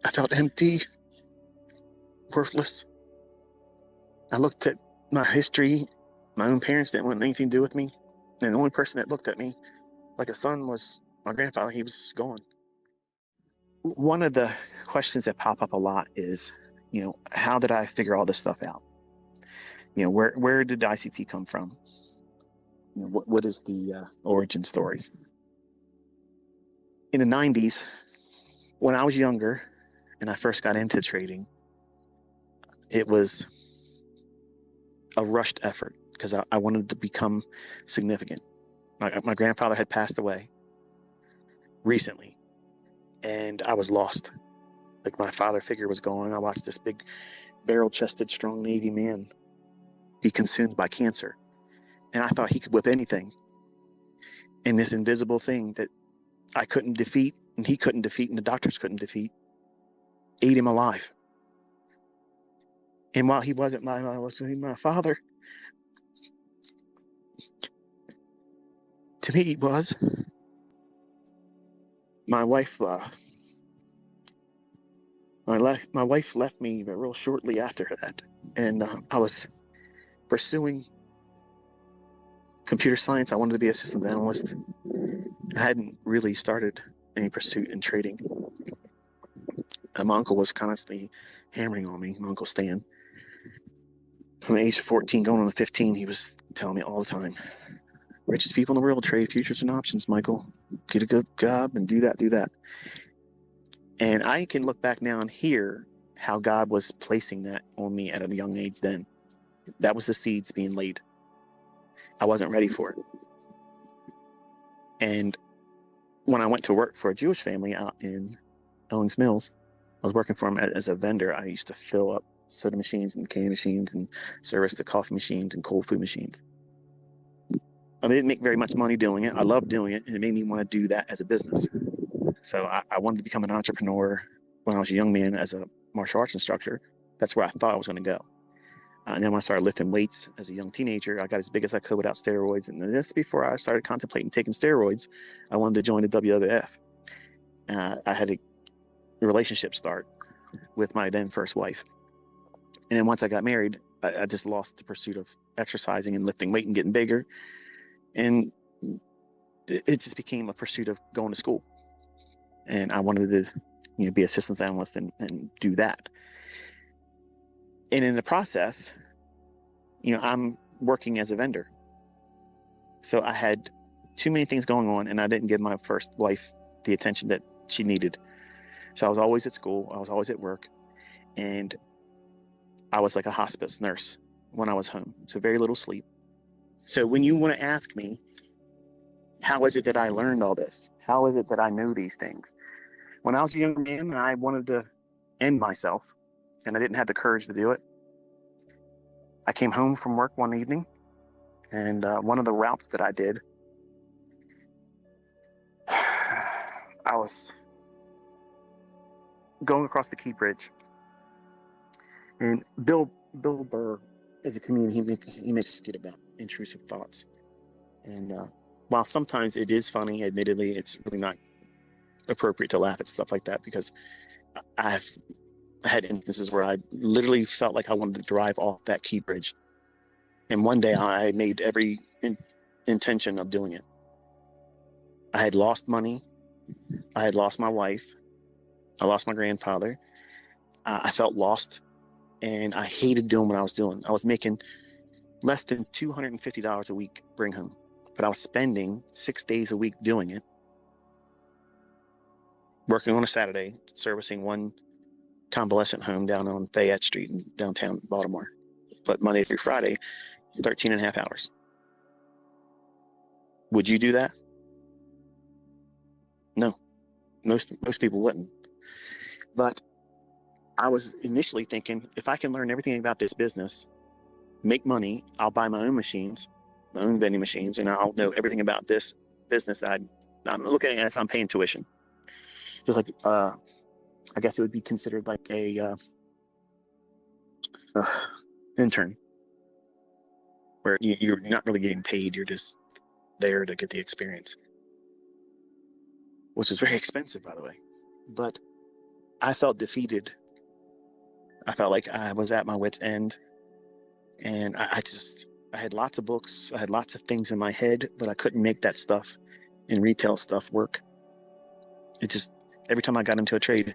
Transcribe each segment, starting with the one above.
I felt empty, worthless. I looked at my history. My own parents didn't want anything to do with me. And the only person that looked at me like a son was my grandfather. He was gone. One of the questions that pop up a lot is, how did I figure all this stuff out? Where did ICT come from? What is the origin story? In the 90s, when I was younger and I first got into trading, it was a rushed effort because I wanted to become significant. My grandfather had passed away recently, and I was lost. Like, my father figure was gone. I watched this big, barrel-chested, strong Navy man be consumed by cancer, and I thought he could whip anything. And this invisible thing that I couldn't defeat, and he couldn't defeat, and the doctors couldn't defeat, ate him alive. And while he wasn't my father, to me he was. My wife left me real shortly after that, and I was pursuing computer science. I wanted to be a systems analyst. I hadn't really started any pursuit in trading. My uncle was constantly hammering on me, my Uncle Stan. From the age of 14 going on to 15, he was telling me all the time, richest people in the world trade futures and options, Michael. Get a good job and do that. And I can look back now and hear how God was placing that on me at a young age then. That was the seeds being laid. I wasn't ready for it. And when I went to work for a Jewish family out in Owings Mills, I was working for them as a vendor. I used to fill up soda machines and candy machines and service the coffee machines and cold food machines. I didn't make very much money doing it. I loved doing it, and it made me want to do that as a business. So I wanted to become an entrepreneur when I was a young man as a martial arts instructor. That's where I thought I was going to go. And then when I started lifting weights as a young teenager, I got as big as I could without steroids. And this before I started contemplating taking steroids, I wanted to join the WWF. I had a relationship start with my then first wife. And then once I got married, I just lost the pursuit of exercising and lifting weight and getting bigger. And it just became a pursuit of going to school. And I wanted to, be a systems analyst and do that. And in the process, I'm working as a vendor. So I had too many things going on, and I didn't give my first wife the attention that she needed. So I was always at school. I was always at work. And I was like a hospice nurse when I was home. So very little sleep. So when you want to ask me, how is it that I learned all this? How is it that I know these things? When I was a young man and I wanted to end myself, and I didn't have the courage to do it, I came home from work one evening, and one of the routes that I did, I was going across the Key Bridge, and Bill Burr is a comedian. He makes a skit about intrusive thoughts, and while sometimes it is funny, admittedly, it's really not appropriate to laugh at stuff like that, because I've had instances where I literally felt like I wanted to drive off that Key Bridge. And one day I made every intention of doing it. I had lost money. I had lost my wife. I lost my grandfather. I felt lost, and I hated doing what I was doing. I was making less than $250 a week bring home, but I was spending 6 days a week doing it, working on a Saturday, servicing one convalescent home down on Fayette Street in downtown Baltimore. But Monday through Friday, 13 and a half hours. Would you do that? No, most people wouldn't. But I was initially thinking, if I can learn everything about this business, make money, I'll buy my own machines, my own vending machines, and I'll know everything about this business that I'm looking at it as I'm paying tuition. Just like, I guess it would be considered like a intern, where you're not really getting paid, you're just there to get the experience, which is very expensive, by the way. But I felt defeated. I felt like I was at my wit's end. And I had lots of books. I had lots of things in my head, but I couldn't make that stuff and retail stuff work. It just, every time I got into a trade,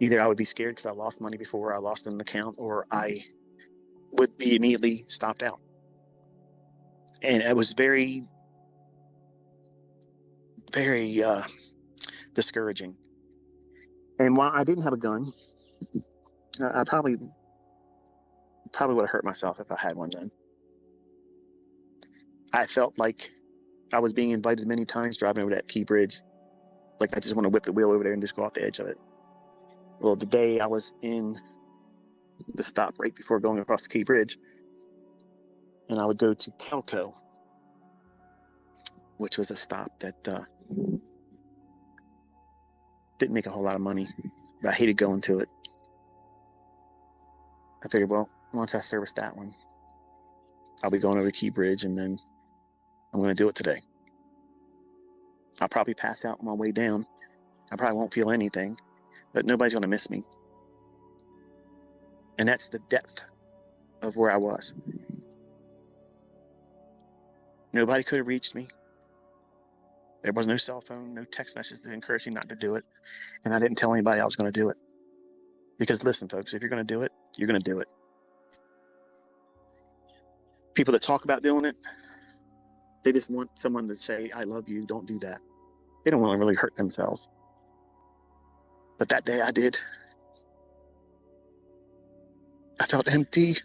either I would be scared because I lost money before, I lost an account, or I would be immediately stopped out. And it was very, very discouraging. And while I didn't have a gun, I probably would have hurt myself if I had one then. I felt like I was being invited many times driving over that Key Bridge. Like I just want to whip the wheel over there and just go off the edge of it. Well, the day I was in the stop right before going across the Key Bridge, and I would go to Telco, which was a stop that didn't make a whole lot of money, but I hated going to it. I figured, well, once I service that one, I'll be going over the Key Bridge, and then I'm going to do it today. I'll probably pass out on my way down. I probably won't feel anything, but nobody's going to miss me. And that's the depth of where I was. Nobody could have reached me. There was no cell phone, no text message that encouraged me not to do it. And I didn't tell anybody I was going to do it. Because listen, folks, if you're going to do it, you're going to do it. People that talk about doing it, they just want someone to say, I love you, don't do that. They don't want to really hurt themselves. But that day I did. I felt empty,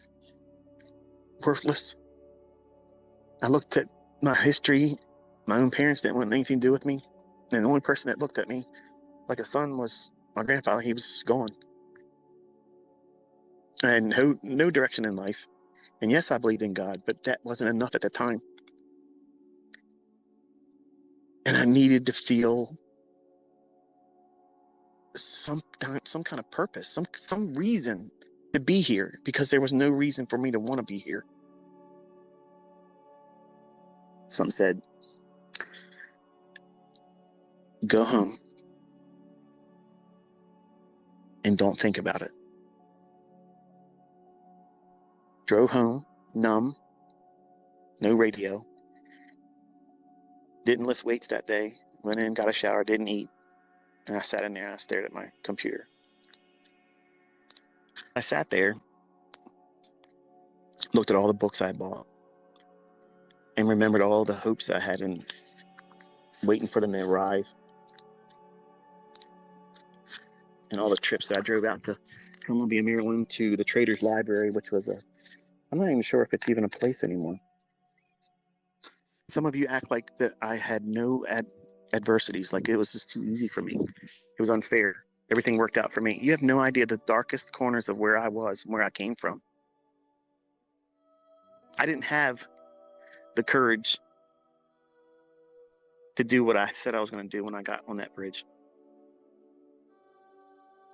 worthless. I looked at my history. My own parents didn't want anything to do with me. And the only person that looked at me like a son was my grandfather. He was gone. I had no direction in life. And yes, I believed in God, but that wasn't enough at the time. And I needed to feel some kind of purpose, some reason to be here, because there was no reason for me to want to be here. Some said, go home and don't think about it. Drove home, numb, no radio. Didn't lift weights that day. Went in, got a shower, didn't eat. And I sat in there and I stared at my computer. I sat there, looked at all the books I bought, and remembered all the hopes I had in waiting for them to arrive. And all the trips that I drove out to Columbia, Maryland, to the Traders Library, which was I'm not even sure if it's even a place anymore. Some of you act like that I had no adversities, like it was just too easy for me. It was unfair. Everything worked out for me. You have no idea the darkest corners of where I was, where I came from. I didn't have the courage to do what I said I was going to do when I got on that bridge.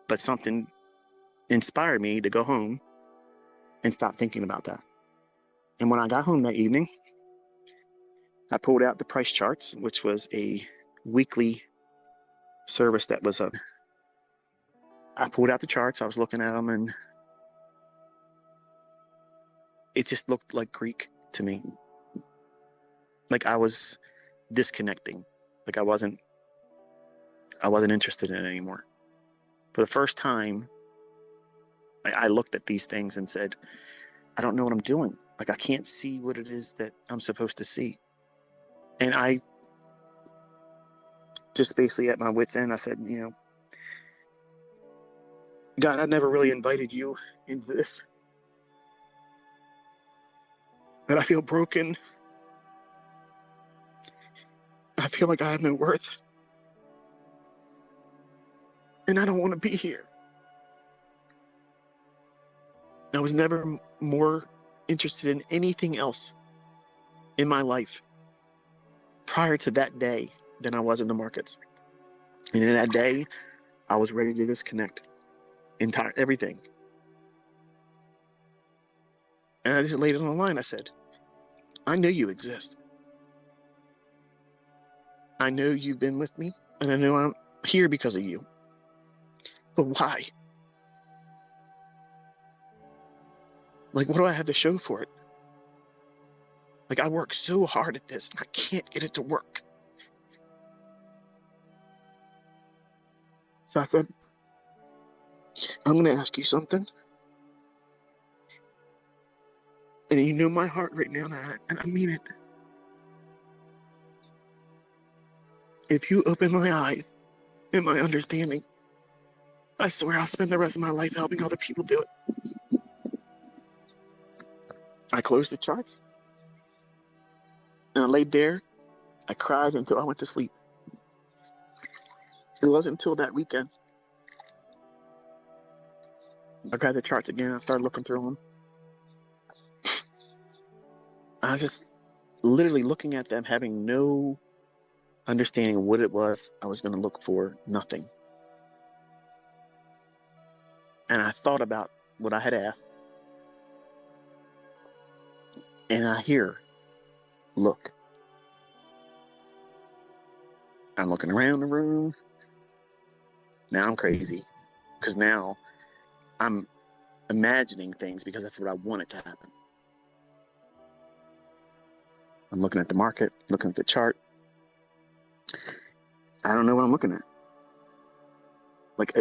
But something inspired me to go home and stop thinking about that. And when I got home that evening, I pulled out the price charts, which was a weekly service that was up. I pulled out the charts, I was looking at them, and it just looked like Greek to me. Like I was disconnecting. Like I wasn't interested in it anymore. For the first time, I looked at these things and said, I don't know what I'm doing. Like I can't see what it is that I'm supposed to see. And I just basically at my wit's end, I said, God, I never really invited you into this. But I feel broken. I feel like I have no worth. And I don't want to be here. I was never more interested in anything else in my life prior to that day than I was in the markets. And in that day, I was ready to disconnect everything. And I just laid it on the line. I said, I know you exist. I know you've been with me, and I know I'm here because of you. But why? Like, what do I have to show for it? Like, I work so hard at this and I can't get it to work. So I said, I'm going to ask you something. And you know my heart right now, and I mean it. If you open my eyes and my understanding, I swear I'll spend the rest of my life helping other people do it. I closed the charts and I laid there. I cried until I went to sleep. It wasn't until that weekend I grabbed the charts again. I started looking through them. I was just literally looking at them, having no understanding of what it was I was going to look for. Nothing. And I thought about what I had asked. And I hear, look. I'm looking around the room. Now I'm crazy. Because now I'm imagining things because that's what I want it to happen. I'm looking at the market, looking at the chart. I don't know what I'm looking at. Like,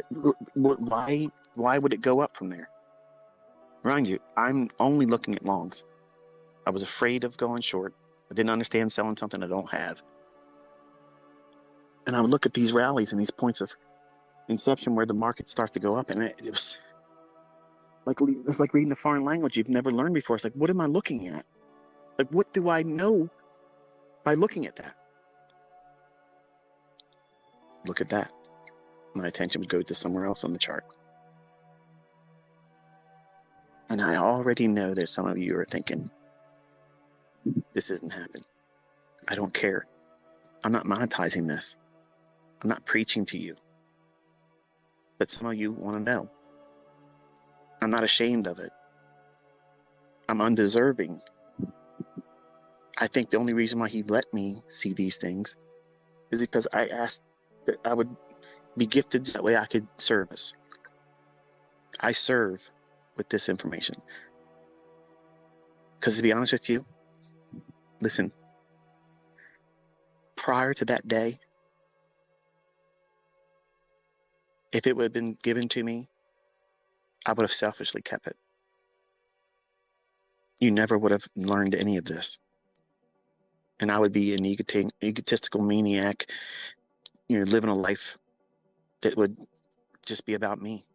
why would it go up from there? Mind you, I'm only looking at longs. I was afraid of going short. I didn't understand selling something I don't have. And I would look at these rallies and these points of inception where the market starts to go up, and it was like, it's like reading a foreign language you've never learned before. It's like, what am I looking at? Like, what do I know by looking at that? Look at that. My attention would go to somewhere else on the chart. And I already know that some of you are thinking, this isn't happening. I don't care. I'm not monetizing this. I'm not preaching to you. But some of you want to know. I'm not ashamed of it. I'm undeserving. I think the only reason why he let me see these things is because I asked that I would be gifted that way I could service. I serve with this information. Because to be honest with you, listen, prior to that day, if it would have been given to me, I would have selfishly kept it. You never would have learned any of this. And I would be an egotistical maniac, living a life that would just be about me.